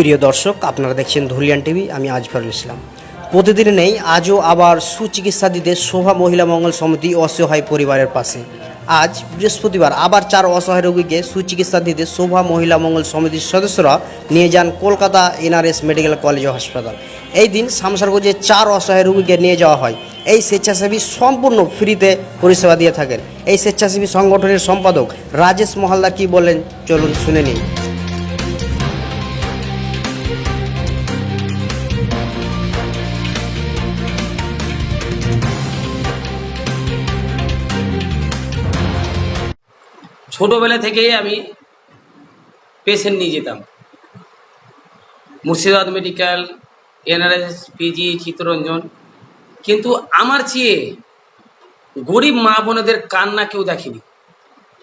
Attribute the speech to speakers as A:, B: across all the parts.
A: প্রিয় দর্শক, আপনারা দেখছেন ধুলিয়ান টিভি। আমি আজফরুল ইসলাম। প্রতিদিন নেই, আজও আবার সুচিকিৎসা দিতে শোভা মহিলা মঙ্গল সমিতি অসহায় পরিবারের পাশে। আজ বৃহস্পতিবার আবার 4 অসহায় রোগীকে সুচিকিৎসা দিতে শোভা মহিলা মঙ্গল সমিতির সদস্যরা নিয়ে যান কলকাতা এনআরএস মেডিকেল কলেজ ও হাসপাতাল। এই দিন শামসারগঞ্জে 4 অসহায় রোগীকে নিয়ে যাওয়া হয়। এই স্বেচ্ছাসেবী সম্পূর্ণ ফ্রিতে পরিষেবা দিয়ে থাকেন। এই স্বেচ্ছাসেবী সংগঠনের সম্পাদক রাজেশ মহালদার কি বলেন, চলুন শুনে নিন।
B: ছোটোবেলা থেকেই আমি পেশেন্ট নিয়ে যেতাম Murshidabad medical, NRS, PG, Chittaranjan. কিন্তু আমার চেয়ে গরিব মা বোনেদের কান্না কেউ দেখেনি।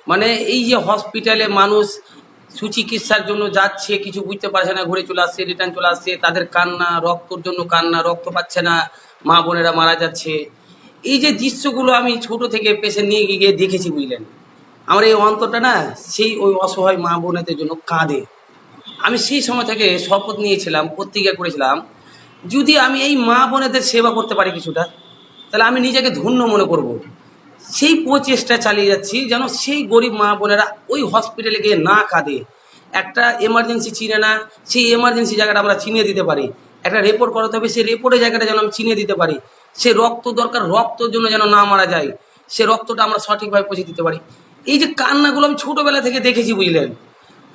B: মানে এই যে হসপিটালে মানুষ সুচিকিৎসার জন্য যাচ্ছে, কিছু বুঝতে পারছে না, ঘুরে চলে আসছে, রিটার্ন চলে আসছে, তাদের কান্না, রক্তর জন্য কান্না, রক্ত পাচ্ছে না, মা বোনেরা মারা যাচ্ছে। এই যে দৃশ্যগুলো আমি ছোট থেকে পেশেন্ট নিয়ে গিয়ে দেখেছি, বুঝলেন। আমার এই অন্তরটা না সেই ওই অসহায় মা বোনেদের জন্য কাঁদে। আমি সেই সময় থেকে শপথ নিয়েছিলাম, প্রতিজ্ঞা করেছিলাম, যদি আমি এই মা বোনেদের সেবা করতে পারি কিছুটা, তাহলে আমি নিজেকে ধন্য মনে করব। সেই প্রচেষ্টা চালিয়ে যাচ্ছি যেন সেই গরিব মা বোনেরা ওই হসপিটালে গিয়ে না কাঁদে। একটা এমার্জেন্সি চিনে না, সেই এমার্জেন্সি জায়গাটা আমরা চিনিয়ে দিতে পারি। একটা রিপোর্ট করাতে হবে, সেই রিপোর্টের জায়গাটা যেন আমি চিনিয়ে দিতে পারি। সে রক্ত দরকার, রক্তর জন্য যেন না মারা যায়, সে রক্তটা আমরা সঠিকভাবে পৌঁছে দিতে পারি। এই যে কান্নাগুলো আমি ছোটোবেলা থেকে দেখেছি, বুঝলেন।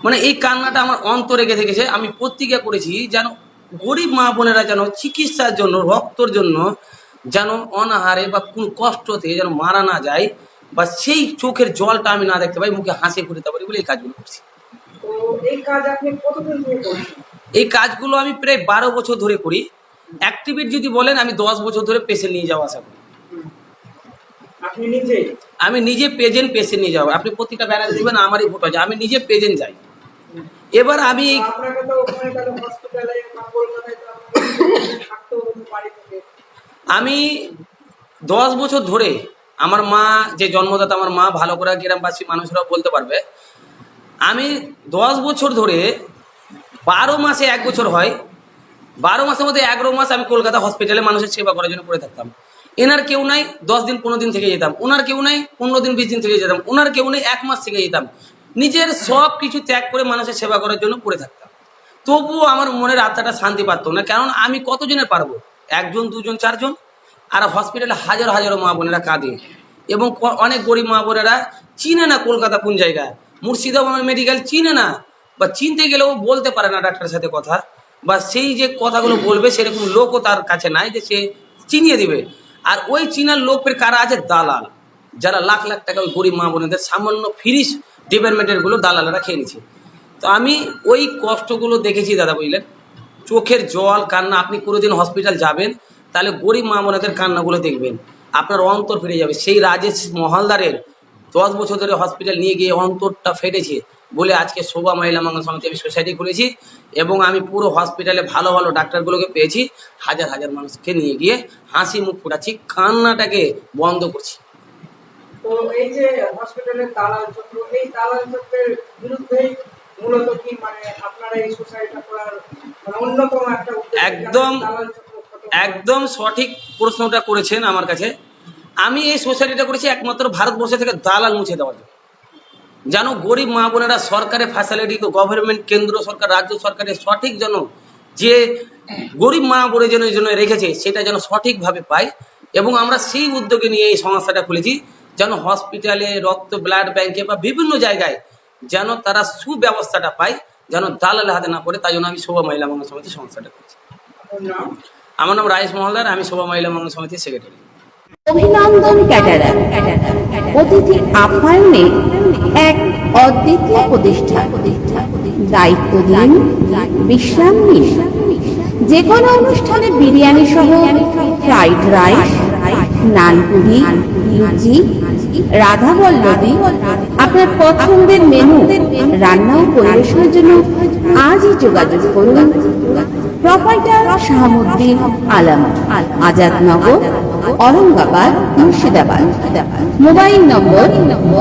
B: মানে এই কান্নাটা আমার অন্তরে গেঁথে গেছে। আমি প্রতিজ্ঞা করেছি যেন গরিব মা বোনেরা যেন চিকিৎসার জন্য, রক্তর জন্য যেন অনাহারে বা কোন কষ্টতে যেন মারা না যায়, বা সেই চোখের জলটা আমি না দেখতে পাই, মুখে হাসি ফুটাতে পারি বলে এই কাজগুলো করছি। এই কাজগুলো আমি প্রায় 12 বছর ধরে করি। অ্যাক্টিভিটি যদি বলেন, আমি 10 বছর ধরে পেশেন্ট নিয়ে যাওয়া আসা করি। আমি নিজে পেশেন্ট নিয়ে যাবো। আপনি প্রতিটা ব্যানারে দিবেন আমারই ফটো আছে, আমি নিজে পেজেন্ট যাই। এবার আমি আমি 10 বছর ধরে, আমার মা যে জন্মদাতা, আমার মা ভালো করে গ্রামবাসী মানুষরাও বলতে পারবে, আমি 10 বছর ধরে 12 মাসে 1 বছর হয়, 12 মাসের মধ্যে 11 মাস আমি কলকাতা হসপিটালে মানুষের সেবা করার জন্য পড়ে থাকতাম। এনার কেউ নাই, 10 দিন 15 দিন থেকে যেতাম। ওনার কেউ নাই, 15 দিন 20 দিন থেকে যেতাম। ওনার কেউ নেই, 1 মাস থেকে যেতাম। নিজের সব কিছু ত্যাগ করে মানুষের সেবা করার জন্য পড়ে থাকতাম। তবুও আমার মনের আত্মাটা শান্তি পারতো না। কারণ আমি কতজনের পারবো, 1 জন 2 জন 4 জন, আর হসপিটালে হাজার হাজারো মা বোনেরা কাঁদে। এবং অনেক গরিব মা বোনেরা চিনে না কলকাতা কোন জায়গায়, মুর্শিদাবাদ মেডিকেল চিনে না, বা চিনতে গেলেও বলতে পারে না ডাক্তারের সাথে কথা, বা সেই যে কথাগুলো বলবে সেরকম লোকও তার কাছে নাই যে সে চিনিয়ে দিবে। আর ওই চীনার লোকের কারা আছে, দালাল, যারা লাখ লাখ টাকা ওই গরিব মা বোনেদের সামান্য ফ্রিজ ডিপার্টমেন্টেরগুলো দালালেরা খেয়ে নিচ্ছে। তো আমি ওই কষ্টগুলো দেখেছি দাদা, বুঝলেন। চোখের জল, কান্না। আপনি কোনোদিন হসপিটাল যাবেন, তাহলে গরিব মা বোনেদের কান্নাগুলো দেখবেন, আপনার অন্তর ফিরে যাবে। সেই রাজেশ মহালদারের 10 বছর ধরে হসপিটাল নিয়ে গিয়ে অন্তরটা ফেটেছে বলে আজকে শোভা মহিলা মঙ্গল সমিতি আমি সোসাইটি খুলেছি, এবং আমি পুরো হসপিটালে ভালো ভালো ডাক্তারগুলোকে পেয়েছি। হাজার হাজার মানুষকে নিয়ে গিয়ে হাসি মুখ ফোটাচ্ছি, কান্নাটাকে বন্ধ করছি।
C: তো এই যে হসপিটালের দালাল চক্র, এই দালাল চক্রের বিরুদ্ধে মূলত কি মানে আপনারা এই সোসাইটিটা করার মানে অন্যতম একটা
B: একদম সঠিক প্রশ্নটা করেছেন আমার কাছে। আমি এই সোসাইটিটা করেছি একমাত্র ভারতবর্ষ থেকে দালাল মুছে দেওয়ার জন্য। যেন গরিব মা বোনেরা সরকারের ফ্যাসিলিটি, গভর্নমেন্ট, কেন্দ্র সরকার, রাজ্য সরকারের সঠিক যেন যে গরিব মা বোনের জন্য রেখেছে সেটা যেন সঠিকভাবে পায়। এবং আমরা সেই উদ্যোগে নিয়ে এই সংস্থাটা খুলেছি, যেন হসপিটালে, রক্ত ব্লাড ব্যাংকে বা বিভিন্ন জায়গায় যেন তারা সুব্যবস্থাটা পায়, যেন দালালের হাতে না পড়ে। তাই জন্য আমি শোভা মহিলা মঙ্গল সমিতি সংস্থাটা করেছি। আমার নাম রাজেশ মহালদার, আমি শোভা মহিলা মঙ্গল সমিতির সেক্রেটারি।
D: অভিনন্দন ক্যাটারার অতিথি আপ্যায়নে এক অদ্বিতীয় প্রতিষ্ঠান। দায়িত্ব দিন, বিশ্রাম নিন। যে কোনো অনুষ্ঠানে বিরিয়ানি সহ ফ্রাইড রাইস, নানপুরি, লুচি, রাধা বল্লভী, আপনার পছন্দের মেনু রান্না ও পরিবেশনের জন্য আজই যোগাযোগ করুন। Proprietor Shahabuddin Alam, Azadnagar, Aurangabad, Murshidabad. Mobile number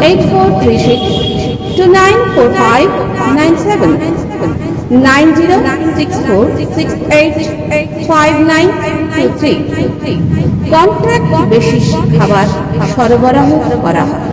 D: 8436294597। 9064685923। Contract basis খাবার সরবরাহ করা হয়।